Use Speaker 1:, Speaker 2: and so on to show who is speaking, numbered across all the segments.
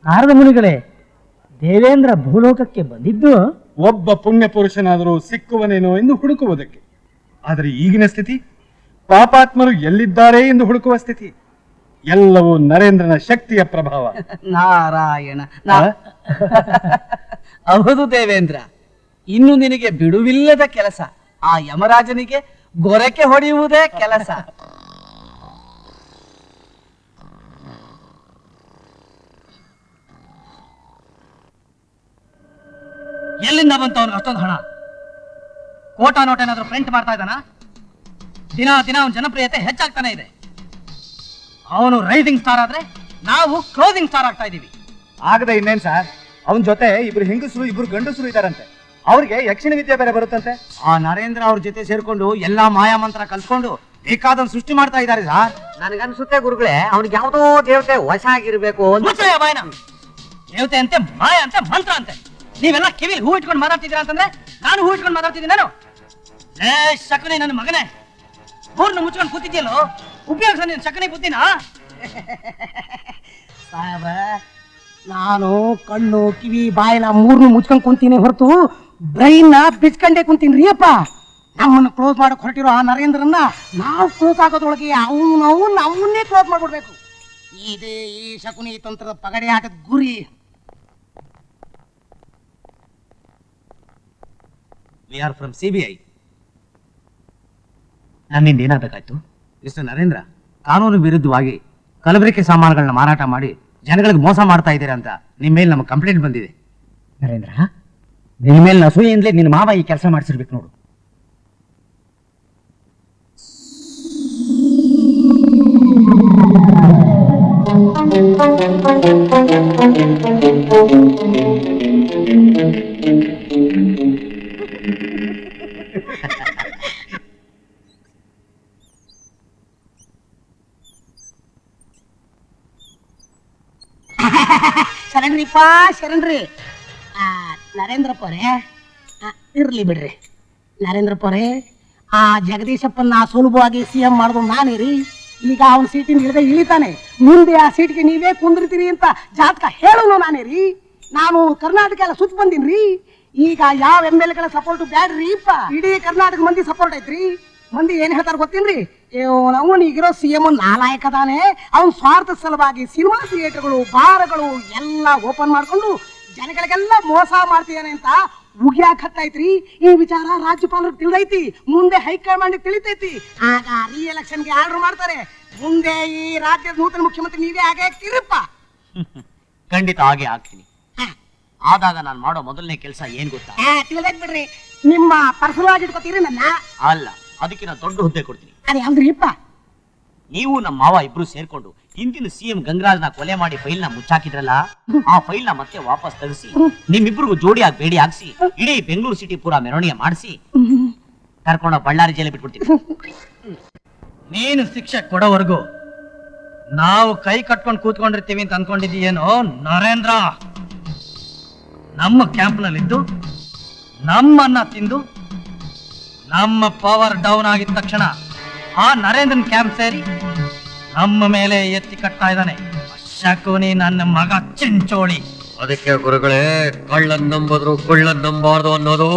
Speaker 1: ನಾರದ ಮುನಿಗಳೇ, ದೇವೇಂದ್ರ ಭೂಲೋಕಕ್ಕೆ ಬಂದಿದ್ದು
Speaker 2: ಒಬ್ಬ ಪುಣ್ಯ ಪುರುಷನಾದರೂ ಸಿಕ್ಕುವನೇನೋ ಎಂದು ಹುಡುಕುವುದಕ್ಕೆ. ಆದರೆ ಈಗಿನ ಸ್ಥಿತಿ ಪಾಪಾತ್ಮರು ಎಲ್ಲಿದ್ದಾರೆ ಎಂದು ಹುಡುಕುವ ಸ್ಥಿತಿ. ಎಲ್ಲವೂ ನರೇಂದ್ರನ ಶಕ್ತಿಯ ಪ್ರಭಾವ.
Speaker 3: ನಾರಾಯಣ. ಹೌದು ದೇವೇಂದ್ರ, ಇನ್ನು ನಿನಗೆ ಬಿಡುವಿಲ್ಲದ ಕೆಲಸ. ಆ ಯಮರಾಜನಿಗೆ ಗೊರಕೆ ಹೊಡೆಯುವುದೇ ಕೆಲಸ. ಎಲ್ಲಿಂದ ಬಂತು ಅವನಿಗೆ ಅಷ್ಟೊಂದು ಹಣ? ಕೋಟಾ ನೋಟ್ ಏನಾದ್ರೂ ಪ್ರಿಂಟ್ ಮಾಡ್ತಾ ಇದ್ದಾನ? ದಿನ ದಿನ ಅವನ ಜನಪ್ರಿಯತೆ ಹೆಚ್ಚಾಗ್ತಾನೆ ಇದೆ. ಅವನು ರೈಸಿಂಗ್ ಸ್ಟಾರ್ ಆದ್ರೆ ನಾವು ಕ್ಲೋಸಿಂಗ್ ಸ್ಟಾರ್ ಆಗ್ತಾ ಇದೀವಿ.
Speaker 4: ಆಗದೆ ಇನ್ನೇನ್ ಸರ್, ಅವನ ಜೊತೆ ಇಬ್ರು ಹೆಂಗಸರು ಇಬ್ರು ಗಂಡಸರು ಇದಾರಂತೆ. ಅವ್ರಿಗೆ ಯಕ್ಷಿಣ ವಿದ್ಯೆ ಬೇರೆ ಬರುತ್ತಂತೆ. ಆ ನರೇಂದ್ರ ಅವ್ರ ಜೊತೆ ಸೇರ್ಕೊಂಡು ಎಲ್ಲಾ ಮಾಯಾ ಮಂತ್ರ ಕಲ್ತ್ಕೊಂಡು ಬೇಕಾದನ್ನು ಸೃಷ್ಟಿ ಮಾಡ್ತಾ ಇದ್ದಾರೆ ಸರ್.
Speaker 5: ನನಗನ್ಸುತ್ತೆ ಗುರುಗಳೇ, ಅವನಿಗೆ ಯಾವುದೋ ದೇವತೆ ವಶ ಆಗಿರ್ಬೇಕು.
Speaker 3: ದೇವತೆ ಅಂತೆ, ಮಾಯ ಅಂತೆ, ಮಂತ್ರ ಅಂತೆ. ನೀವೆಲ್ಲ ಕಿವಿಲಿ ಹೂ ಇಟ್ಕೊಂಡು ಮಾತಾಡ್ತಿದ್ದೀರಾ ಅಂತಂದ್ರೆ ನಾನು ಹೂ ಇಟ್ಕೊಂಡು ಮಾತಾಡ್ತಿದ್ದೀನಿ. ನಾನು ಶಕುನಿ ನನ್ನ ಮಗನೇ, ಊರ್ನ ಮುಚ್ಕೊಂಡು ಕೂತಿದ್ಯಲ್ಲೋ, ಉಪಯೋಗಿಸ ನೀನು ಶಕುನಿ ಬುದ್ಧಿನ.
Speaker 1: ಸಾಹೇಬ್ರ, ನಾನು ಕಣ್ಣು ಕಿವಿ ಬಾಯಿನ ಮೂರ್ನು ಮುಚ್ಕೊಂಡ್ ಕುಂತೀನಿ ಹೊರತು ಬ್ರೈನ್ ಬಿಚ್ಕೊಂಡೇ ಕುಂತೀನಿ ರೀ ಅಪ್ಪ. ನಮ್ಮನ್ನು ಕ್ಲೋಸ್ ಮಾಡಕ್ ಹೊರಟಿರೋ ಆ ನರೇಂದ್ರನ್ನ ನಾವು ಕ್ಲೋಸ್ ಆಗೋದ್ರೊಳಗೆ ಅವನ್ನೇ ಕ್ಲೋಸ್ ಮಾಡ್ಬಿಡ್ಬೇಕು. ಇದೇ ಈ ಶಕುನಿ ತಂತ್ರದ ಪಗಡೆ ಆಟದ ಗುರಿ.
Speaker 4: We are from CBI. ನನ್ನಿಂದ ಏನಾಗಬೇಕಾಯ್ತು? ಮಿಸ್ಟರ್ ನರೇಂದ್ರ, ಕಾನೂನು ವಿರುದ್ಧವಾಗಿ ಕಲಬೆರಕೆ ಸಾಮಾನುಗಳನ್ನ ಮಾರಾಟ ಮಾಡಿ ಜನಗಳಿಗೆ ಮೋಸ ಮಾಡ್ತಾ ಇದ್ದೀರಾ ಅಂತ ನಿಮ್ಮ ಮೇಲೆ ನಮಗೆ ಕಂಪ್ಲೇಂಟ್ ಬಂದಿದೆ.
Speaker 1: ನರೇಂದ್ರ, ನಿನ್ನ ಮೇಲೆ ಅಸೂಯೆಯಿಂದಲೇ ನಿನ್ನ ಮಾವ ಈ ಕೆಲಸ ಮಾಡಿಸಿರ್ಬೇಕು ನೋಡು. ಶರಣ್ರಿಪ್ಪ, ಶರಣ್ರಿ. ನರೇಂದ್ರಪ್ಪರೇ, ಇರ್ಲಿ ಬಿಡ್ರಿ. ನರೇಂದ್ರಪ್ಪರೇ, ಆ ಜಗದೀಶಪ್ಪನ ಸುಲಭವಾಗಿ CM ಮಾಡೋದು ನಾನೇ ರೀ. ಈಗ ಅವನ ಸೀಟಿನ ಹಿಡಿದ ಇಳಿತಾನೆ, ಮುಂದೆ ಆ ಸೀಟ್ಗೆ ನೀವೇ ಕುಂದಿರ್ತೀರಿ ಅಂತ ಜಾತಕ ಹೇಳೋನು ನಾನೇ ರೀ. ನಾನು ಕರ್ನಾಟಕ ಎಲ್ಲ ಸುತ್ತ ಬಂದೀನಿ ರೀ. ಈಗ ಯಾವ MLA ಸಪೋರ್ಟ್ ಬ್ಯಾಡ್ರಿ ಇಪ್ಪ, ಇಡೀ ಕರ್ನಾಟಕ ಮಂದಿ ಸಪೋರ್ಟ್ ಐತ್ರಿ. ಮಂದಿ ಏನ್ ಹೇಳ್ತಾರ ಗೊತ್ತೇನ್ರಿ? ಅವನು ಈಗಿರೋ CM ನಾಲಾಯಕ ಅದಾನೆ. ಅವನ್ ಸ್ವಾರ್ಥ ಸಲುವಾಗಿ ಸಿನಿಮಾ ಥಿಯೇಟರ್ಗಳು, ಬಾರ್ಗಳು ಎಲ್ಲ ಓಪನ್ ಮಾಡ್ಕೊಂಡು ಜನಗಳಿಗೆಲ್ಲ ಮೋಸ ಮಾಡ್ತಿದ್ದಾನೆ ಅಂತ ಉಗಿಯಾಕ ಹತ್ತೈತ್ರಿ. ಈ ವಿಚಾರ ರಾಜ್ಯಪಾಲರಿಗೆ ತಿಳಿದೈತಿ, ಮುಂದೆ ಹೈಕಮಾಂಡ್ ತಿಳಿತೈತಿ. ಆಗ ರೀಎಲೆಕ್ಷನ್ಗೆ ಆರ್ಡರ್ ಮಾಡ್ತಾರೆ. ಮುಂದೆ ಈ ರಾಜ್ಯದ ನೂತನ ಮುಖ್ಯಮಂತ್ರಿ ನೀವೇ ಹಾಗೆ ಆಗ್ತೀರಪ್ಪ.
Speaker 4: ಖಂಡಿತ ಹಾಗೆ ಆಗ್ತೀನಿ. ಆದಾಗ ನಾನು ಮಾಡೋ ಮೊದಲನೇ ಕೆಲಸ ಏನ್ ಗೊತ್ತಾ?
Speaker 1: ತಿಳಿದೈತ್ ಬಿಡ್ರಿ. ನಿಮ್ಮ ಪರ್ಸನಲ್ ಆಗಿ ಇಟ್ಕೋತೀರಿ ನನ್ನ?
Speaker 4: ಅಲ್ಲ, ಅದಕ್ಕೆ ನಾನು ದೊಡ್ಡ ಹುದ್ದೆ ಕೊಡ್ತೀನಿ.
Speaker 1: ಅದೇ ಯಾವ್ದ್ರಿ ಇಪ್ಪ?
Speaker 4: ನೀವು ನಮ್ಮ ಮಾವ ಇಬ್ರು ಸೇರ್ಕೊಂಡು ಹಿಂದಿನ CM ಗಂಗರಾಜ್ನ ಕೊಲೆ ಮಾಡಿ ಫೈಲ್ನ ಮುಚ್ಚಾಕಿದ್ರಲ್ಲ, ಆ ಫೈಲ್ನ ಮತ್ತೆ ವಾಪಸ್ ತರಿಸಿ ನಿಮ್ಮಿಬ್ರಿಗೂ ಜೋಡಿಯಾಗಿ ಬೇಡಿ ಹಾಕ್ಸಿ ಇಡೀ ಬೆಂಗಳೂರು ಸಿಟಿ ಪೂರಾ ಮೆರವಣಿಗೆ ಮಾಡಿಸಿ ಕರ್ಕೊಂಡು ಬಳ್ಳಾರಿ ಜೈಲಿಗೆ ಬಿಟ್ಬಿಡ್ತೀನಿ.
Speaker 3: ನೀನು ಶಿಕ್ಷೆ ಕೊಡೋವರೆಗೂ ನಾವು ಕೈ ಕಟ್ಕೊಂಡು ಕೂತ್ಕೊಂಡಿರ್ತೀವಿ ಅಂತ ಅನ್ಕೊಂಡಿದ್ದೀಯೇನೋ ನರೇಂದ್ರ? ನಮ್ಮ ಕ್ಯಾಂಪ್ನಲ್ಲಿದ್ದು ನಮ್ಮನ್ನ ತಿಂದು ನಮ್ಮ ಪವರ್ ಡೌನ್ ಆಗಿದ ತಕ್ಷಣ ಆ ನರೇಂದ್ರನ್ ಕ್ಯಾಂಪ್ ಸೇರಿ ನಮ್ಮ ಮೇಲೆ ಎತ್ತಿ ಕಟ್ತಾ ಇದ್ದಾನೆ ಶಕುನಿ, ನನ್ನ ಮಗ ಚಿಂಚೋಳಿ.
Speaker 5: ಅದಕ್ಕೆ ಗುರುಗಳೇ, ಕಳ್ಳನ್ ನಂಬುದ್ರು ಕೊಳ್ಳನ್ ನಂಬಾರ್ದು ಅನ್ನೋದು.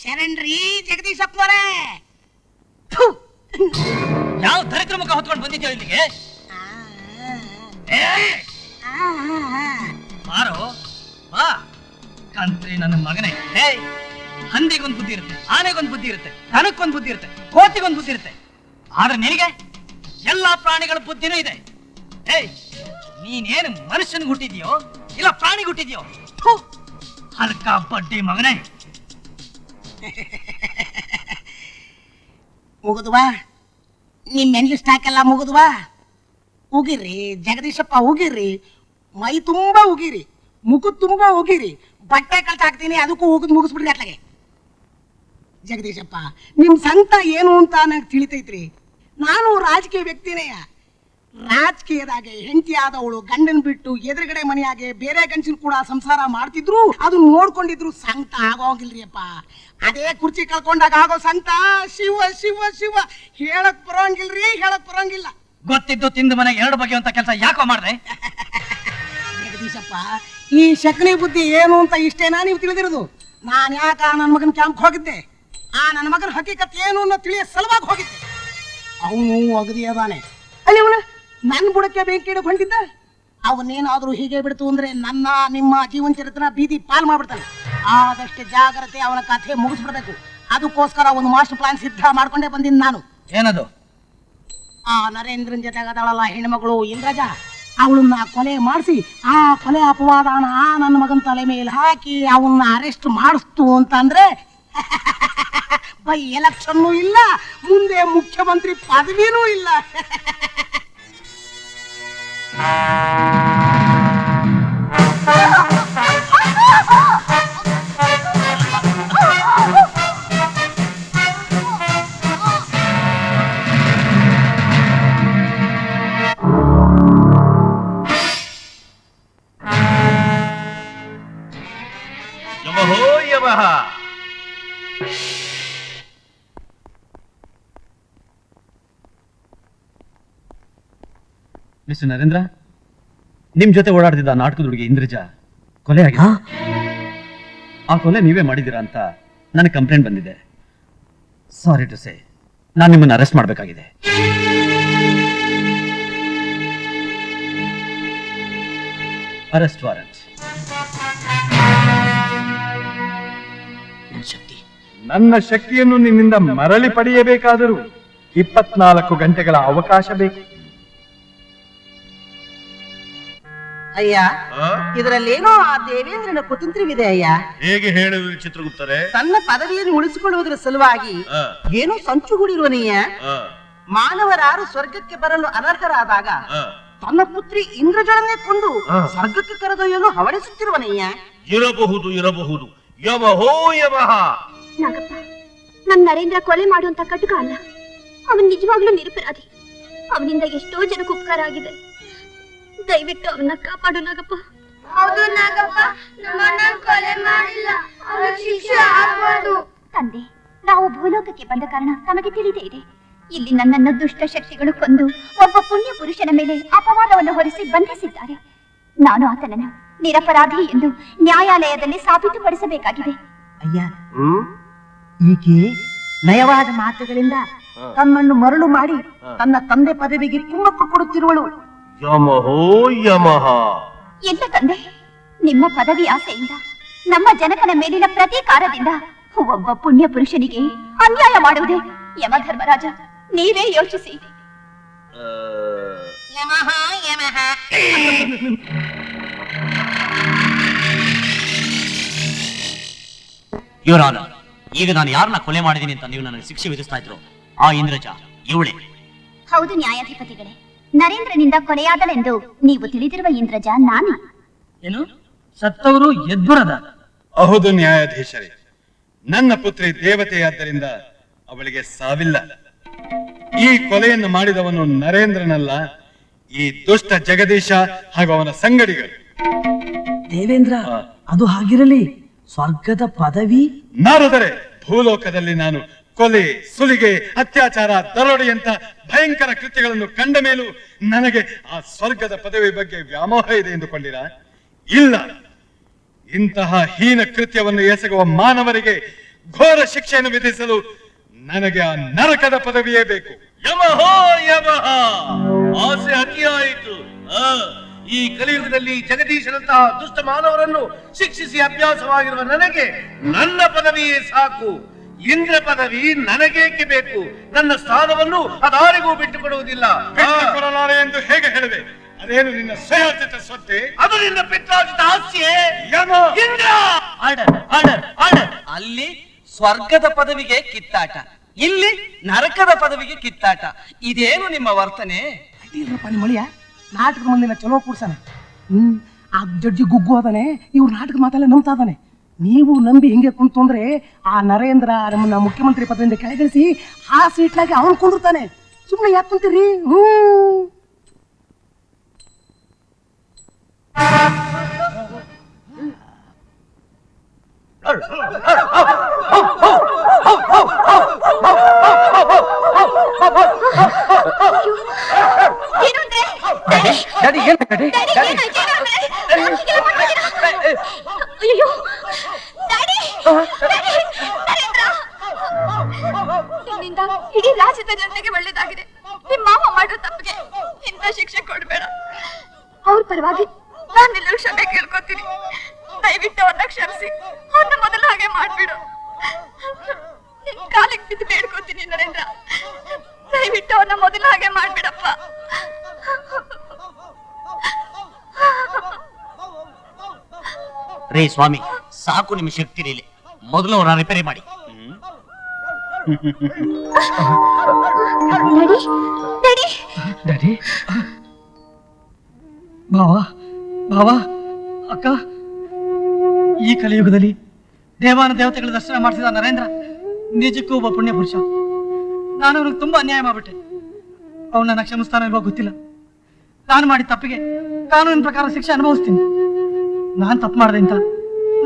Speaker 1: ಶರಣ್ರಿ ಜಗದೀಶಪ್ಪನವರೇ,
Speaker 3: ಯಾವ ದರಿದ್ರ ಮುಖ ಹೊತ್ಕೊಂಡು ಬಂದಿದ್ಯೋ ಇಲ್ಲಿಗೆ? ಬಾರೋ ಬಾ ಕಂತ್ರಿ ನನ್ನ ಮಗನೇ. ಹಂದಿಗೊಂದು ಬುದ್ಧಿ ಇರುತ್ತೆ, ಆನೆಗೊಂದು ಬುದ್ಧಿ ಇರುತ್ತೆ, ದನಕ್ಕೊಂದು ಬುದ್ಧಿ ಇರುತ್ತೆ, ಕೋತಿಗೊಂದು ಬುದ್ಧಿ ಇರುತ್ತೆ. ಆದ್ರೆ ನಿನಗೆ ಎಲ್ಲಾ ಪ್ರಾಣಿಗಳ ಬುದ್ಧಿನೂ ಇದೆ. ನೀನೇನು ಮನುಷ್ಯನಿಗೆ ಹುಟ್ಟಿದ್ಯೋ ಇಲ್ಲ ಪ್ರಾಣಿಗೆ ಹುಟ್ಟಿದ್ಯೋ? ಹಲ್ಕ ಬಡ್ಡಿ ಮಗನೇ.
Speaker 1: ಮುಗಿದ್ವಾ ನಿಮ್ ಮೆನ್ಲಿ ಸ್ಟಾಕ್ ಎಲ್ಲ ಮುಗಿದ್ವಾ? ಉಗಿರಿ ಜಗದೀಶಪ್ಪ, ಉಗಿರಿ. ಮೈ ತುಂಬಾ ಉಗಿರಿ, ಮುಖ ತುಂಬಾ ಉಗಿರಿ. ಬಟ್ಟೆ ಕಳ್ತ ಹಾಕ್ತೀನಿ, ಅದಕ್ಕೂ ಉಗಿದ್ ಮುಗಿಸ್ಬಿಡ್ರಿ ಅಟ್ಲಾಗೆ. ಜಗದೀಶಪ್ಪ, ನಿಮ್ ಸಂಕಟ ಏನು ಅಂತ ನಂಗೆ ತಿಳಿತೈತ್ರಿ. ನಾನು ರಾಜಕೀಯ ವ್ಯಕ್ತಿನೇ. ರಾಜಕೀಯದಾಗೆ ಹೆಂಡತಿ ಆದವಳು ಗಂಡನ್ ಬಿಟ್ಟು ಎದುರುಗಡೆ ಮನೆಯಾಗೆ ಬೇರೆ ಗಂಡಸಿನ ಕೂಡ ಸಂಸಾರ ಮಾಡ್ತಿದ್ರು, ಅದು ನೋಡ್ಕೊಂಡಿದ್ರು ಸಂಕಟ ಆಗೋಗಿಲ್ರಿ ಅಪ್ಪ. ಅದೇ ಕುರ್ಚಿ ಕಳ್ಕೊಂಡಾಗ ಆಗೋ ಸಂಕಟ ಶಿವ ಶಿವ ಶಿವ ಹೇಳಕ್ ಬರೋಂಗಿಲ್ರಿ, ಹೇಳಕ್ ಬರೋಂಗಿಲ್ಲ.
Speaker 3: ಗೊತ್ತಿದ್ದು ತಿಂದು ಮನೆಗೆ ಎರಡು ಬಗೆಯುವಂತ ಕೆಲಸ ಯಾಕೋ ಮಾಡ್ದೆ?
Speaker 1: ಜಗದೀಶಪ್ಪ, ಈ ಶಕನಿ ಬುದ್ಧಿ ಏನು ಅಂತ ಇಷ್ಟೇನಾ ನೀವು ತಿಳಿದಿರೋದು? ನಾನು ಯಾಕ ನನ್ನ ಮಗನ ಕ್ಯಾಂಪ್ ಹೋಗಿದ್ದೆ, ನನ್ನ ಮಗನ ಹಕೀಕತ್ ಏನು ಅನ್ನೋ ತಿಳಿಯ ಸಲುವಾಗಿ ಹೋಗಿದ್ದೆ. ಅವನು ಅಗದಿ ಅದಾನೆ ಅಲ್ಲಿ, ಅವನ ನನ್ನ ಬುಡಕ್ಕೆ ಬೆಂಕಿ ಇಡಕ್ ಹೊಂಟಿದ್ದ. ಅವನೇನಾದ್ರೂ ಹೀಗೆ ಬಿಡ್ತು ಅಂದ್ರೆ ನನ್ನ ನಿಮ್ಮ ಜೀವನ ಚರಿತ್ರ ಬೀದಿ ಪಾಲ್ ಮಾಡ್ಬಿಡ್ತಾನೆ. ಆದಷ್ಟು ಜಾಗ್ರತೆ ಅವನ ಕಥೆ ಮುಗಿಸ್ಬಿಡ್ಬೇಕು. ಅದಕ್ಕೋಸ್ಕರ ಒಂದು ಮಾಸ್ಟರ್ ಪ್ಲಾನ್ ಸಿದ್ಧ ಮಾಡ್ಕೊಂಡೇ ಬಂದಿನಿ ನಾನು.
Speaker 3: ಏನದು?
Speaker 1: ನರೇಂದ್ರನ್ ಜೊತೆ ಆಗದಾಳಲ್ಲ ಹೆಣ್ಮಗಳು ಇಂದ್ರಜ, ಅವಳನ್ನ ಕೊಲೆ ಮಾಡಿಸಿ ಆ ಕೊಲೆ ಅಪವಾದನ ನನ್ನ ಮಗನ ತಲೆ ಮೇಲೆ ಹಾಕಿ ಅವನ್ನ ಅರೆಸ್ಟ್ ಮಾಡಿಸ್ತು ಅಂತಂದ್ರೆ ಬೈ ಎಲೆಕ್ಷನ್ನೂ ಇಲ್ಲ, ಮುಂದೆ ಮುಖ್ಯಮಂತ್ರಿ ಪದವಿನೂ ಇಲ್ಲ.
Speaker 2: ಮಿಸ್ಟರ್ ನರೇಂದ್ರ, ನಿಮ್ ಜೊತೆ ಓಡಾಡ್ತಿದ್ದ ನಾಟಕದ ಹುಡುಗಿ ಇಂದ್ರಜಾ ಕೊಲೆ ಆಗಿದೆ. ಆ ಕೊಲೆ ನೀವೇ ಮಾಡಿದ್ದೀರಾ ಅಂತ ನನಗೆ ಕಂಪ್ಲೇಂಟ್ ಬಂದಿದೆ. ಸಾರಿ ಟು ಸೇ, ನಾನು ನಿಮ್ಮನ್ನು ಅರೆಸ್ಟ್ ಮಾಡಬೇಕಾಗಿದೆ. Arrest warrant. ನನ್ನ ಶಕ್ತಿಯನ್ನು ನಿನ್ನಿಂದ ಮರಳಿ ಪಡೆಯಬೇಕಾದರೂ 24 ಗಂಟೆಗಳ ಅವಕಾಶ ಬೇಕು.
Speaker 1: ಅಯ್ಯ, ಇದರಲ್ಲೇನೋ ಆ ದೇವೇಂದ್ರನ ಕುತಂತ್ರವಿದೆ ಅಯ್ಯ.
Speaker 5: ಹೇಗೆ ಹೇಳುವುದು ಚಿತ್ರಗುಪ್ತರೆ?
Speaker 1: ತನ್ನ ಪದವಿಯನ್ನು ಉಳಿಸಿಕೊಳ್ಳುವುದರ ಸಲುವಾಗಿ ಏನೋ ಸಂಚು ಹೂಡಿರುವನಯ್ಯ. ಮಾನವರಾರು ಸ್ವರ್ಗಕ್ಕೆ ಬರಲು ಅನರ್ಹರಾದಾಗ ತನ್ನ ಪುತ್ರಿ ಇಂದ್ರಜಳನ್ನೇ ಕೊಂಡು ಸ್ವರ್ಗಕ್ಕೆ ಕರೆದೊಯ್ಯಲು ಹವಣಿಸುತ್ತಿರುವನಯ್ಯ.
Speaker 5: ಇರಬಹುದು ಇರಬಹುದು. ಯಮಹೋ ಯಮಃ.
Speaker 6: ನಾಗಪ್ಪ, ನಮ್ ನರೇಂದ್ರ ಕೊಲೆ ಮಾಡುವಂತ ಕಟುಕ ಅಲ್ಲ. ಅವನ್ ನಿಜವಾಗ್ಲೂ ನಿರಪರಾಧಿ. ಅವನಿಂದ ಎಷ್ಟೋ ಜನಕ್ಕೆ ಉಪಕಾರ ಆಗಿದೆ. ದಯವಿಟ್ಟು ಅವನ್ನ ಕಾಪಾಡು ನಾಗಪ್ಪ.
Speaker 7: ಹೌದು ನಾಗಪ್ಪ, ನಮ್ಮನ್ನ ಕೊಲೆ ಮಾಡಿಲ್ಲ, ಅವನಿಗೆ ಶಿಕ್ಷೆ ಆಗ್ಬಾರ್ದು.
Speaker 6: ತಂದೆ, ನಾವು ಭೂಲೋಕಕ್ಕೆ ಬಂದ ಕಾರಣ ತಮಗೆ ತಿಳಿದೇ ಇದೆ. ಇಲ್ಲಿ ನನ್ನನ್ನು ದುಷ್ಟ ಶಕ್ತಿಗಳು ಕೊಂದು ಒಬ್ಬ ಪುಣ್ಯ ಪುರುಷನ ಮೇಲೆ ಅಪವಾದವನ್ನು ಹೊರಿಸಿ ಬಂಧಿಸಿದ್ದಾರೆ. ನಾನು ಆತನನ್ನು ನಿರಪರಾಧಿ ಎಂದು ನ್ಯಾಯಾಲಯದಲ್ಲಿ ಸಾಬೀತುಪಡಿಸಬೇಕಾಗಿದೆ.
Speaker 1: ಅಯ್ಯ, ಈಕೆ ನಯವಾದ ಮಾತುಗಳಿಂದ ತನ್ನನ್ನು ಮರಳು ಮಾಡಿ ತನ್ನ ತಂದೆ ಪದವಿಗೆ ಕುಮ್ಮಕ್ಕು ಕೊಡುತ್ತಿರುವಳು.
Speaker 5: ಯಮಹೋ ಯಮಃ.
Speaker 6: ಎಲ್ಲ ತಂದೆ, ನಿಮ್ಮ ಪದವಿ ಆಸೆಯಿಂದ ನಮ್ಮ ಜನಕನ ಮೇಲಿನ ಪ್ರತೀಕಾರದಿಂದ ಒಬ್ಬ ಪುಣ್ಯ ಪುರುಷನಿಗೆ ಅನ್ಯಾಯ ಮಾಡುವುದೇ? ಯಮಧರ್ಮರಾಜ, ನೀವೇ ಯೋಚಿಸಿ.
Speaker 4: ಯುವರ್ ಆನರ್, ಈಗ ನಾನು ಯಾರನ್ನ ಕೊಲೆ ಮಾಡಿದ್ದೀನಿ ಅಂತ ನೀವು ನನಗೆ ಶಿಕ್ಷೆ ವಿಧಿಸ್ತಾ ಇದ್ರು, ಆ ಇಂದ್ರಜಾ ಇವಳೇ.
Speaker 6: ಹೌದು ನ್ಯಾಯಾಧಿಪತಿಗಳೇ, ನರೇಂದ್ರನಿಂದ ಕೊಲೆಯಾದಳೆಂದು ನೀವು ತಿಳಿದಿರುವ ಇಂದ್ರಜಾ ನಾನು.
Speaker 3: ಏನು? ಸತ್ತವರು ಎದ್ಬರದ?
Speaker 2: ಹೌದು ನ್ಯಾಯಾಧೀಶರೇ, ನನ್ನ ಪುತ್ರಿ ದೇವತೆಯಾದ್ದರಿಂದ ಅವಳಿಗೆ ಸಾವಿಲ್ಲ. ಈ ಕೊಲೆಯನ್ನು ಮಾಡಿದವನು ನರೇಂದ್ರನಲ್ಲ, ಈ ದುಷ್ಟ ಜಗದೀಶ ಹಾಗೂ ಅವನ ಸಂಗಡಿಗಳು.
Speaker 8: ದೇವೇಂದ್ರ, ಅದು ಹಾಗಿರಲಿ, ಸ್ವರ್ಗದ ಪದವಿ?
Speaker 2: ನಾರದರೆ, ಭೂಲೋಕದಲ್ಲಿ ನಾನು ಕೊಲೆ, ಸುಲಿಗೆ, ಅತ್ಯಾಚಾರ, ದರೋಡೆಯಂತ ಭಯಂಕರ ಕೃತ್ಯಗಳನ್ನು ಕಂಡ ಮೇಲೂ ನನಗೆ ಆ ಸ್ವರ್ಗದ ಪದವಿ ಬಗ್ಗೆ ವ್ಯಾಮೋಹ ಇದೆ ಎಂದುಕೊಂಡಿರ? ಇಲ್ಲ. ಇಂತಹ ಹೀನ ಕೃತ್ಯವನ್ನು ಎಸಗುವ ಮಾನವರಿಗೆ ಘೋರ ಶಿಕ್ಷೆಯನ್ನು ವಿಧಿಸಲು ನನಗೆ ಆ ನರಕದ ಪದವಿಯೇ ಬೇಕು.
Speaker 5: ಯಮಹೋ ಯಮಃ. ಆಸೆ ಅತಿಯಾಯಿತು. ಈ ಕಲಿಯುಗದಲ್ಲಿ ಜಗದೀಶನಂತಹ ದುಷ್ಟ ಮಾನವರನ್ನು ಶಿಕ್ಷಿಸಿ ಅಭ್ಯಾಸವಾಗಿರುವ ನನಗೆ ನನ್ನ ಪದವಿಯೇ ಸಾಕು. ಇಂದ್ರ ಪದವಿ ನನಗೇಕೆ ಬೇಕು? ನನ್ನ ಸ್ಥಾನವನ್ನು ಅದಾರಿಗೂ ಬಿಟ್ಟುಕೊಡುವುದಿಲ್ಲ.
Speaker 2: ಬಿಟ್ಟುಕೊಡಲಾರೆ ಎಂದು ಹೇಗೆ ಹೇಳಿದೆ? ಅದೇನು ನಿನ್ನ ಸ್ವಯಾರ್ಜಿತ ಸ್ವತ್ತೆ?
Speaker 5: ಅದು ನಿನ್ನ ಪಿತ್ರಾರ್ಜಿತ ಆಸ್ತಿಯೇ? ಇಂದ್ರ!
Speaker 3: Order order order. ಅಲ್ಲಿ ಸ್ವರ್ಗದ ಪದವಿಗೆ ಕಿತ್ತಾಟ, ಇಲ್ಲಿ ನರಕದ ಪದವಿಗೆ ಕಿತ್ತಾಟ. ಇದೇನು ನಿಮ್ಮ ವರ್ತನೆ?
Speaker 1: ಮಳಿಯ ನಾಟಕದ ಮಂದಿನ ಚಲೋ ಕೂಡ್ಸಾನೆ. ಆ ಜಡ್ಜಿ ಗುಗ್ಗು ಅದಾನೆ, ಇವ್ರು ನಾಟಕ ಮಾತಲ್ಲೇ ನಂಬ್ತಾ ಇದ್ದಾನೆ. ನೀವು ನಂಬಿ ಹಿಂಗೆ ಕುಂತು ಅಂದ್ರೆ ಆ ನರೇಂದ್ರ ನಮ್ಮನ್ನ ಮುಖ್ಯಮಂತ್ರಿ ಪದವಿಯಿಂದ ಕೆಳಗಿಳಿಸಿ ಆ ಸೀಟ್ಲಾಗಿ ಅವನು ಕುಂದಿರ್ತಾನೆ. ಸುಮ್ಮನೆ ಯಾಕೆ ಕುಂತೀರಿ?
Speaker 6: ಪರವಾಗಿ ನಾನು ನಿಲ್ಲಲು ಕ್ಷಮೆ ಕೇಳ್ಕೊತೀನಿ. ದಯವಿಟ್ಟು ಅವನ್ನ ಕ್ಷಮಿಸಿ ಅವನ್ನ ಮೊದಲ ಹಾಗೆ ಮಾಡ್ಬಿಡು. ನಿನ್ ಕಾಲಿಗೆ ಬಿದ್ದು ಬೇಡ್ಕೋತೀನಿ ನರೇಂದ್ರ, ದಯವಿಟ್ಟು ಅವನ್ನ ಮೊದಲ ಹಾಗೆ ಮಾಡ್ಬಿಡಪ್ಪ.
Speaker 4: ರೇ ಸ್ವಾಮಿ, ಸಾಕು ನಿಮ್ಮ ಶಕ್ತಿ ಇಲ್ಲಿ. ಮೊದಲು ಅವರ ರಿಪೇರಿ ಮಾಡಿ.
Speaker 8: ಡ್ಯಾಡಿ, ಭಾವ, ಭಾವ, ಅಕ್ಕ, ಈ ಕಲಿಯುಗದಲ್ಲಿ ದೇವಾನ ದೇವತೆಗಳ ದರ್ಶನ ಮಾಡಿಸಿದ ನರೇಂದ್ರ ನಿಜಕ್ಕೂ ಒಬ್ಬ ಪುಣ್ಯ ಪುರುಷ. ನಾನು ಅವನಿಗೆ ತುಂಬಾ ಅನ್ಯಾಯ ಮಾಡ್ಬಿಟ್ಟೆ. ಅವನು ನನ್ನ ಕ್ಷಮಿಸ್ತಾನೋ ಇಲ್ವೋ ಗೊತ್ತಿಲ್ಲ. ನಾನು ಮಾಡಿದ ತಪ್ಪಿಗೆ ಕಾನೂನಿನ ಪ್ರಕಾರ ಶಿಕ್ಷೆ ಅನುಭವಿಸ್ತೀನಿ. ನಾನು ತಪ್ಪು ಮಾಡಿದೆ ಅಂತ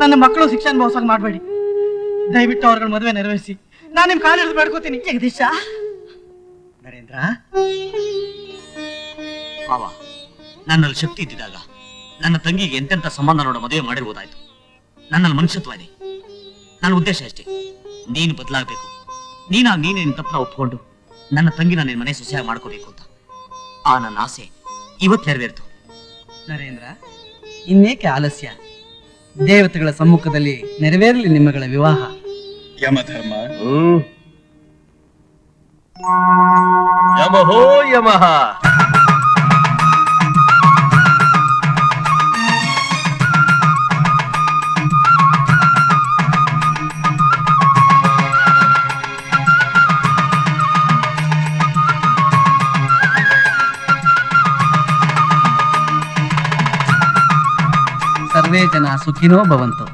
Speaker 8: ನನ್ನ ಮಕ್ಕಳು ಶಿಕ್ಷೆ ಅನುಭವಿಸೋಕೆ ಮಾಡಬೇಡಿ. ದಯವಿಟ್ಟು ಅವ್ರಗಳ ಮದುವೆ ನೆರವೇರಿಸಿ ನಾನು ನಿಮ್ ಕಾಲು ಹಿಡಿದು ಬೇಡ್ಕೋತೀನಿ. ಜಗದೀಶ, ನರೇಂದ್ರ,
Speaker 4: ಬಾವ, ನನ್ನಲ್ಲಿ ಶಕ್ತಿ ಇದ್ದಿದ್ದಾಗ ನನ್ನ ತಂಗಿಗೆ ಎಂತೆಂಥ ಸಂಬಂಧ ನೋಡೋ ಮದುವೆ ಮಾಡಿರ್ಬೋದಾಯ್ತು. ನನ್ನಲ್ಲಿ ಮನುಷ್ಯತ್ವ ಇದೆ. ನನ್ನ ಉದ್ದೇಶ ಅಷ್ಟೇ, ನೀನು ಬದಲಾಗಬೇಕು. ನೀನಾಗ ನೀನೇ ನಿನ್ನ ತಪ್ಪನ್ನ ಒಪ್ಕೊಂಡು ನನ್ನ ತಂಗಿನ ನಿನ್ನ ಮನೆ ಸೊಸೆಯಾಗಿ ಮಾಡ್ಕೋಬೇಕು ಅಂತ ಆ ನನ್ನ ಆಸೆ ಇವತ್ತು ನೆರವೇರ್ತು.
Speaker 8: ನರೇಂದ್ರ, ಇನ್ನೇಕೆ ಆಲಸ್ಯ? ದೇವತೆಗಳ ಸಮ್ಮುಖದಲ್ಲಿ ನೆರವೇರಲಿ ನಿಮ್ಮಗಳ ವಿವಾಹ.
Speaker 2: ಯಮಧರ್ಮ,
Speaker 5: ಯಮಹೋ ಯಮಃ.
Speaker 8: ಸರ್ವೇ ಜನ ಸುಖಿನೋ ಭವಂತು.